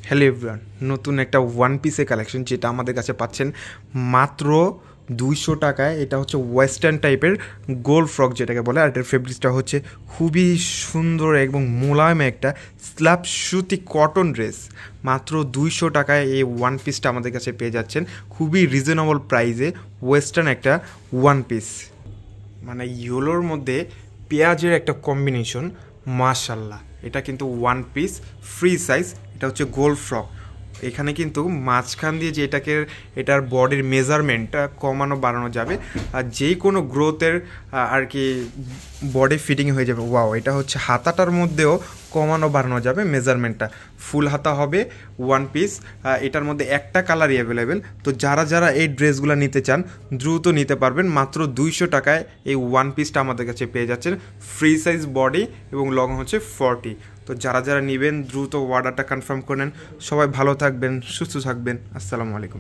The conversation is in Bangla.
হ্যালো এভরিওয়ান, নতুন একটা ওয়ান পিসের কালেকশন যেটা আমাদের কাছে পাচ্ছেন মাত্র 200 টাকায়। এটা হচ্ছে ওয়েস্টার্ন টাইপের গোল ফ্রক যেটাকে বলে, আর এটার ফেব্রিক্সটা হচ্ছে খুবই সুন্দর এবং মোলায়েম একটা স্ল্যাব সুতি কটন ড্রেস। মাত্র 200 টাকায় এই ওয়ান পিসটা আমাদের কাছে পেয়ে যাচ্ছেন খুবই রিজনেবল প্রাইসে। ওয়েস্টার্ন একটা ওয়ান পিস, মানে ইয়েলোর মধ্যে পেঁয়াজের একটা কম্বিনেশন, মাশাল্লাহ। এটা কিন্তু ওয়ান পিস ফ্রি সাইজ, এটা হচ্ছে গোল ফ্রক। এখানে কিন্তু মাঝখান দিয়ে যে এটার বডির মেজারমেন্টটা কমানো বাড়ানো যাবে, আর যেই কোনো গ্রোথের আর কি বডি ফিটিং হয়ে যাবে। ওয়াও, এটা হচ্ছে হাতাটার মধ্যেও কমানো বাড়ানো যাবে মেজারমেন্টটা। ফুল হাতা হবে ওয়ান পিস। এটার মধ্যে একটা কালারই অ্যাভেলেবেল। তো যারা যারা এই ড্রেসগুলো নিতে চান দ্রুত নিতে পারবেন। মাত্র 200 টাকায় এই ওয়ান পিসটা আমাদের কাছে পেয়ে যাচ্ছেন। ফ্রি সাইজ বডি এবং লং হচ্ছে 40। তো যারা যারা নেবেন দ্রুত অর্ডারটা কনফার্ম করে নেন। সবাই ভালো থাকবেন, সুস্থ থাকবেন। আসসালামু আলাইকুম।